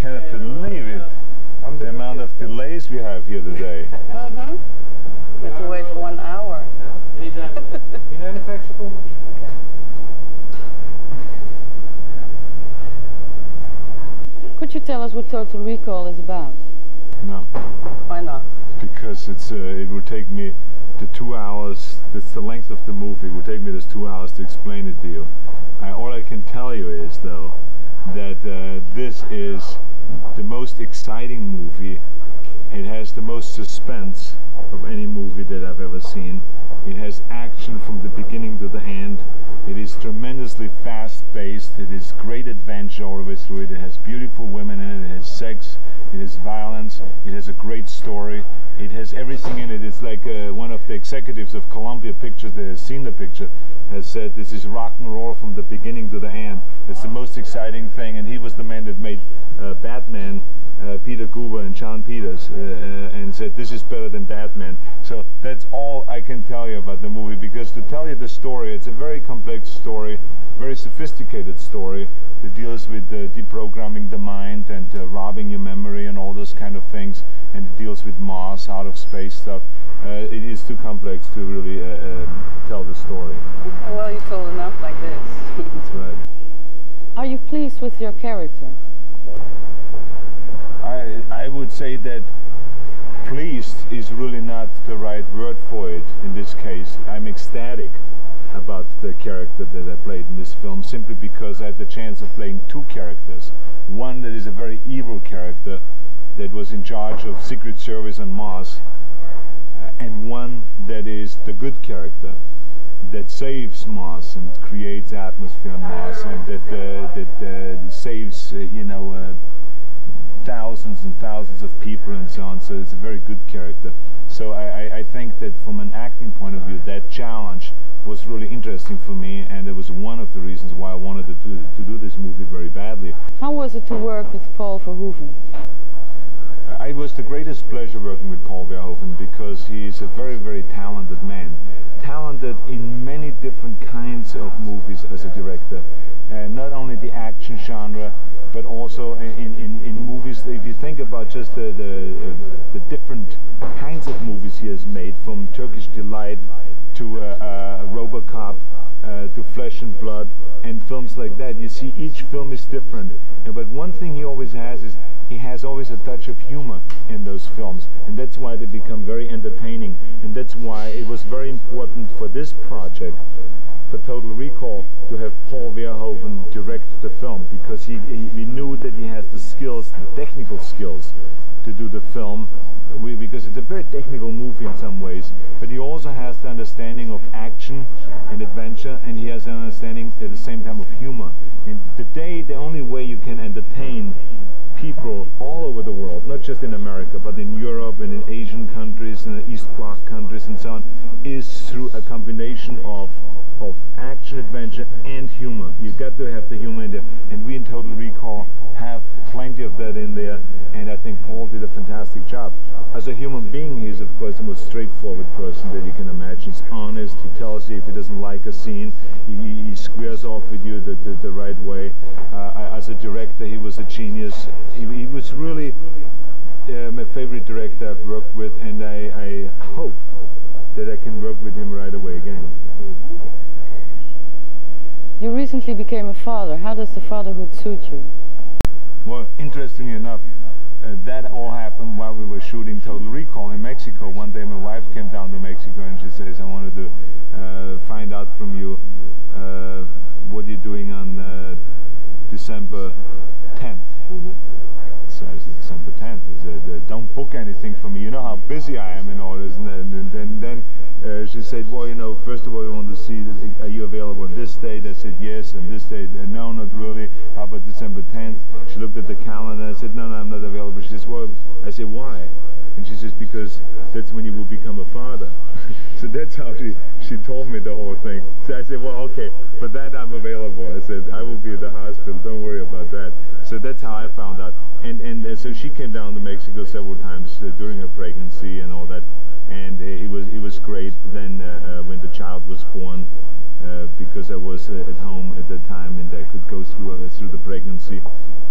cannot believe it. The amount of delays we have here today. We have to wait for 1 hour. Anytime. Binnen een 5 seconden. Could you tell us what Total Recall is about? No. Why not? Because it would take me the 2 hours, that's the length of the movie, it would take me those 2 hours to explain it to you. All I can tell you is, though, that this is the most exciting movie. It has the most suspense of any movie that I've ever seen. It has action from the beginning to the end. It is tremendously fast-paced. It is great adventure all the way through it. It has beautiful women in it. It has sex. It has violence. It has a great story. It has everything in it. It's like one of the executives of Columbia Pictures that has seen the picture has said, this is rock and roll from the beginning to the end. It's the most exciting thing, and he was the man that made Batman, Peter Guber and John Peters, and said this is better than Batman. So that's all I can tell you about the movie, because to tell you the story, it's a very complex story, very sophisticated story that deals with deprogramming the mind and robbing your memory and all those kind of things, and it deals with Mars, out of space stuff. It is too complex to really tell the story. Well, you told enough like this. That's right. Are you pleased with your character? I would say that pleased is really not the right word for it in this case. I'm ecstatic about the character that I played in this film, simply because I had the chance of playing two characters. One that is a very evil character that was in charge of Secret Service on Mars, and one that is the good character that saves Mars and creates atmosphere on Mars, and that saves, you know, thousands and thousands of people and so on. So it's a very good character. So I think that from an acting point of view, that challenge was really interesting for me, and it was one of the reasons why I wanted to do this movie very badly. How was it to work with Paul Verhoeven? It was the greatest pleasure working with Paul Verhoeven, because he is a very, very talented man. Talented in many different kinds of movies as a director. Not only the action genre, but also in movies. If you think about just the different kinds of movies he has made, from Turkish Delight to Robocop, to Flesh and Blood, and films like that, you see each film is different. But one thing he always has is he has always a touch of humor in those films, and that's why they become very entertaining, and that's why it was very important for this project, for Total Recall, to have Paul Verhoeven direct the film, because we knew that he has the skills, the technical skills, to do the film, because it's a very technical movie in some ways, but he also has the understanding of action and adventure, and he has an understanding at the same time of humor. And today, the only way you can entertain people all over the world, not just in America, but in Europe and in Asian countries and the East Bloc countries and so on, is through a combination of action, adventure and humor. You got to have the humor in there, and we in Total Recall have plenty of that in there, and I think Paul did a fantastic job. As a human being, he's of course the most straightforward person that you can imagine. He's honest, he tells you if he doesn't like a scene, he squares off with you the right way. As a director, he was a genius. He was really my favorite director I've worked with, and I hope that I can work with him right away again. You recently became a father. How does the fatherhood suit you? Well, interestingly enough, that all happened while we were shooting Total Recall in Mexico. One day my wife came down to Mexico and she says, I wanted to find out from you what you're doing on December 10th. So I said, December 10th. I said, don't book anything for me. You know how busy I am in all this. And then she said, well, you know, first of all, we want to see, are you available on this date? I said, yes. And this date, no, not really. How about December 10th? She looked at the calendar. I said, no, I'm not available. She says, well, I said, why? And she says, because that's when you will become a father. So that's how she told me the whole thing. So I said, well, okay, for that I'm available. I said, I will be at the hospital, don't worry about that. So that's how I found out. And so she came down to Mexico several times during her pregnancy and all that. And it was great. Then when the child was born, because I was at home at that time, and I could go through the pregnancy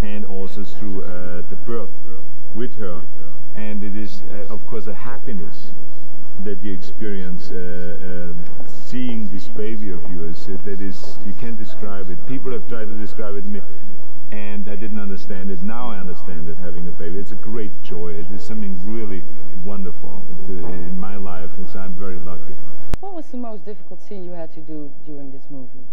and also through the birth with her. And it is, of course, a happiness that you experience seeing this baby of yours. That is, you can't describe it. People have tried to describe it to me, and I didn't understand it. Now I understand it, having a baby. It's a great joy. It is something really wonderful in my life, and so I'm very lucky. What was the most difficult scene you had to do during this movie?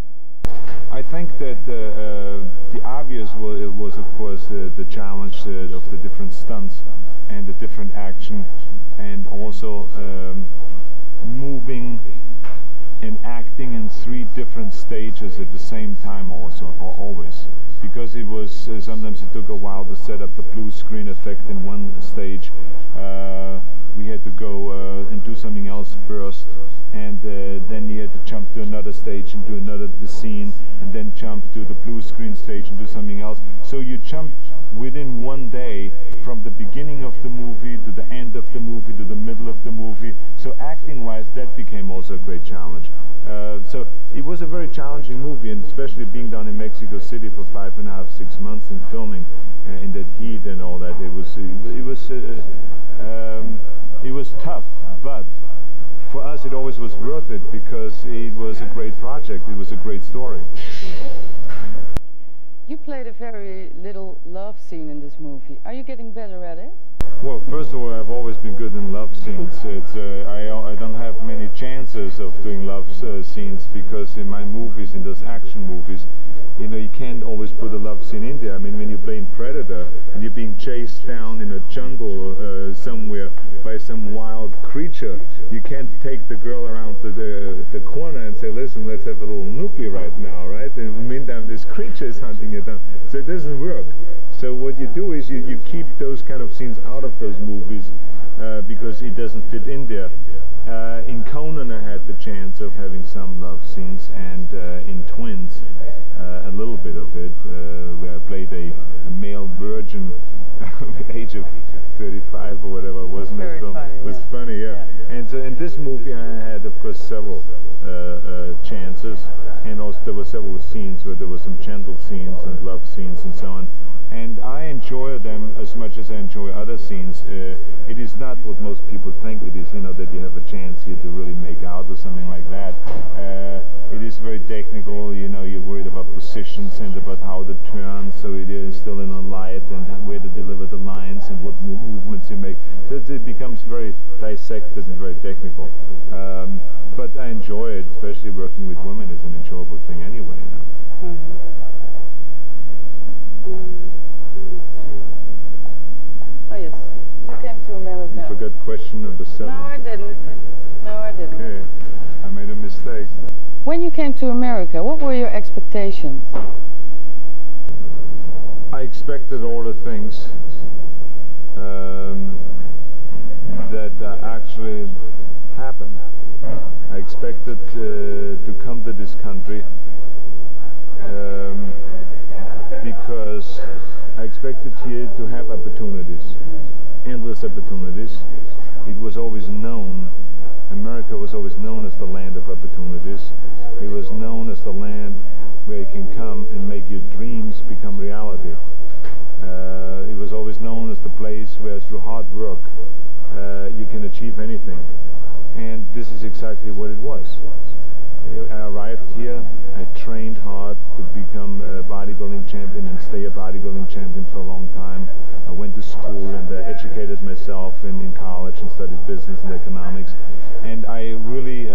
I think that the obvious was of course the challenge of the different stunts and the different action, and also moving and acting in 3 different stages at the same time, also, or always. Because it was, sometimes it took a while to set up the blue screen effect in one stage. We had to go and do something else first, and then you had to jump to another stage and do another scene, and then jump to the blue screen stage and do something else. So you jumped within one day from the beginning of the movie to the end of the movie to the middle of the movie. So acting-wise, that became also a great challenge. So it was a very challenging movie, and especially being down in Mexico City for 5.5, 6 months and filming in that heat and all that. It was tough, but for us it always was worth it because it was a great project. It was a great story. You played a very little love scene in this movie. Are you getting better at it? Well, first of all, I've always been good in love scenes. I don't have many chances of doing love scenes because in my movies, in those action movies, you know, you can't always put a love scene in there. I mean, when you're playing Predator and you're being chased down in a jungle somewhere by some wild creature, you can't take the girl around the corner and say, listen, let's have a little nookie right now, right? And in the meantime, this creature is hunting you down. So it doesn't work. So what you do is you keep those kind of scenes out of those movies because it doesn't fit in there. In Conan I had the chance of having some love scenes, and in Twins a little bit of it, where I played a male virgin at the age of 35 or whatever, wasn't it? It was funny, yeah. And so in this movie I had, of course, several chances, and also there were several scenes where there were some gentle scenes and love scenes and so on. And I enjoy them as much as I enjoy other scenes. It is not what most people think it is, you know, that you have a chance here to really make out or something like that. It is very technical, you know, you're worried about positions and about how to turn, so it is still in a light, and where to deliver the lines and what movements you make. So it becomes very dissected and very technical. But I enjoy it, especially working with women is an enjoyable thing anyway. You know? Oh yes, you came to America. You forgot question number 7. No, I didn't. No, I didn't. Okay, I made a mistake. When you came to America, what were your expectations? I expected all the things that actually happened. I expected to come to this country because I expected here to have opportunities, endless opportunities. It was always known, America was always known as the land of opportunities. It was known as the land where you can come and make your dreams become reality. It was always known as the place where through hard work you can achieve anything. And this is exactly what it was. I arrived here, I trained hard to become a bodybuilding champion and stay a bodybuilding champion for a long time. I went to school and educated myself in college and studied business and economics. And I really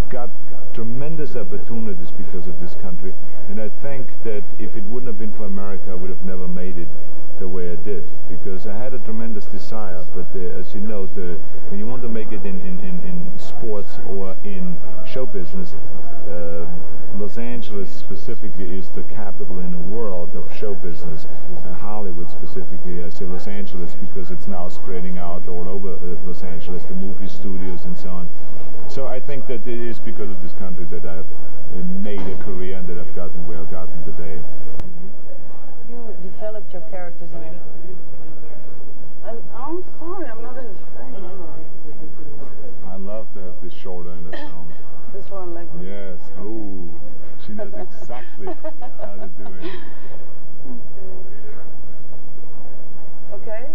got tremendous opportunities because of this country. And I think that if it wouldn't have been for America, I would have never made it the way I did, because I had a tremendous desire. But as you know, when you want to make it in sports or in show business, Los Angeles specifically is the capital in the world of show business. Hollywood specifically, I say Los Angeles because it's now spreading out all over Los Angeles, the movie studios and so on. So I think that it is because of this country that I've made a career and that I've gotten where I've gotten today. You developed your characters in it. I'm sorry, I'm not in the frame. I love to have this shoulder in the film. This one like this. Yes. Oh, she knows exactly how to do it. Okay.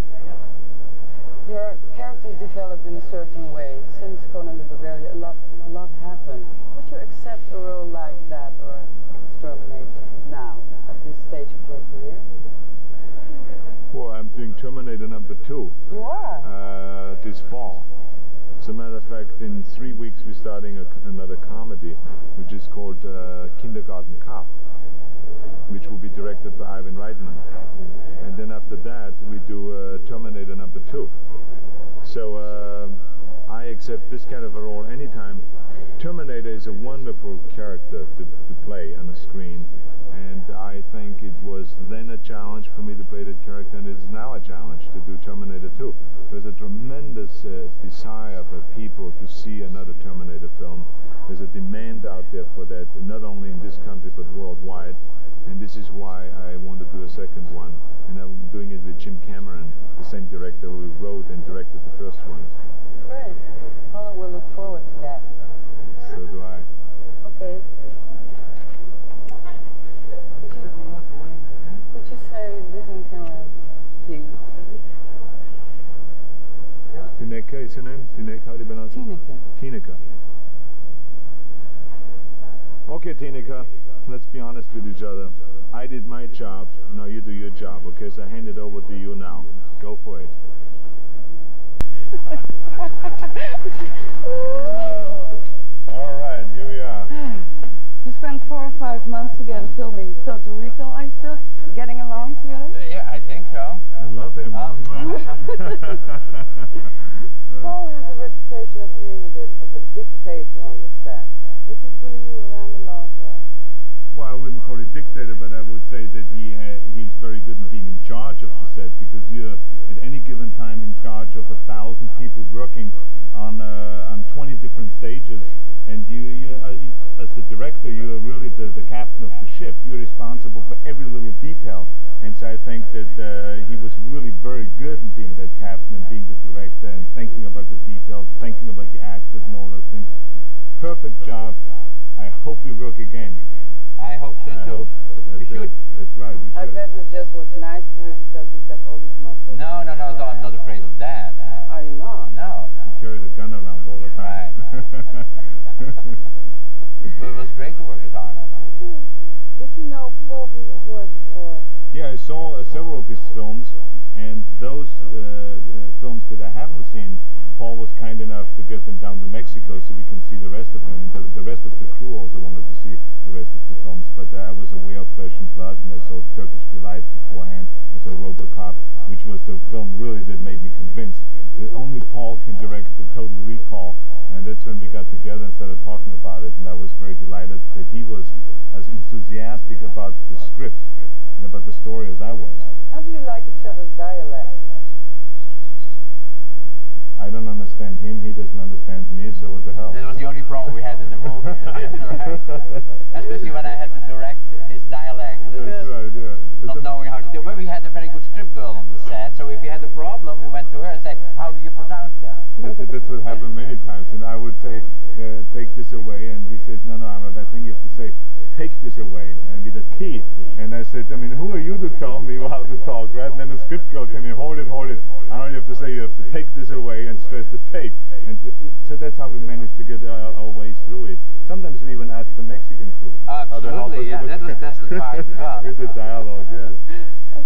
Your characters developed in a certain way. Since Conan the Barbarian, a lot happened. Would you accept a role like that or Terminator now, at this stage of your career? Well, I'm doing Terminator #2. You are? This fall. As a matter of fact, in 3 weeks we're starting another comedy, which is called Kindergarten Cop, which will be directed by Ivan Reitman. And then after that, we do Terminator #2. So I accept this kind of a role anytime. Terminator is a wonderful character to play on the screen, and I think it was then a challenge for me to play that character, and it is now a challenge to do Terminator 2. There's a tremendous desire for people to see another Terminator film. There's a demand out there for that, not only in this country but worldwide, and this is why I want to do a second one, and I'm doing it with Jim Cameron, the same director who wrote and directed the first one. Great. Well, we'll look forward to that. So do I. Okay. Could you say this in camera, please? Tineke is her name? Tineke, how do you pronounce it? Tineke. Tineke. Okay, Tineke, let's be honest with each other. I did my job, now you do your job, okay? So I hand it over to you now. Go for it. All right, here we are. You spent 4 or 5 months together filming Total Recall. Are you still getting along together? Yeah, I think so. I love him. Paul has a reputation of being a bit of a dictator on the set. Did he bully you around a lot? Or? Well, I wouldn't call it dictator, but I would say that he's very good at being in charge of the set, because you're at any given time in charge of 1,000 people working on 20 different stages, and you as the director, you're really the captain of the ship. You're responsible for every little detail, and so I think that he was really very good in being that captain and being the director and thinking about the details, thinking about the actors and all those things. Perfect job. I hope we work again. I hope so too. We should. That's right, we should. I bet it just was nice to you because you've got all these muscles. No, I'm not afraid of that. No. Are you not? No. You carry the gun around all the time. Right. But it was great to work with Arnold. Really. Did you know Paul Verhoeven's work before? Yeah, I saw several of his films, and those films that I haven't seen, Paul was kind enough to get them down to Mexico so we can see the rest of them, and the rest of the crew also wanted to see the rest of the films, but I was aware of Flesh and Blood, and I saw Turkish Delight beforehand. I saw RoboCop, which was the film really that made me convinced that only Paul can direct the Total Recall, and that's when we got together and started talking about it, and I was very delighted that he was as enthusiastic about the script and about the story as I was. How do you like each other's dialect? I don't understand him, he doesn't understand me, so what the hell? That was the only problem we had in the movie, right? Especially when I had to direct his dialect. That's right, yeah. Not knowing how to do it. But we had a very good script girl on the set, so if we had a problem, we went to her and said, how do you pronounce that? That's what happened many times, and I would say, take this away, and he says, no, Arnold, I think you have to say, take this away, and with a T. And I said, I mean, who are you to tell me how to talk, right? And then the script girl came in, hold it. Arnold, you have to say, you have to take this away and stress the take. And so that's how we managed to get our ways through it. Sometimes we even asked the Mexican crew. Absolutely, yeah, that was best advice. With the dialogue, yes.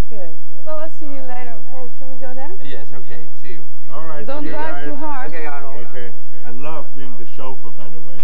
Okay. Well, I'll see you later. Paul, shall we go there? Yes, okay, see you. All right. Don't okay, drive guys. too hard. Okay, Arnold. Okay. I love being the chauffeur, by the way.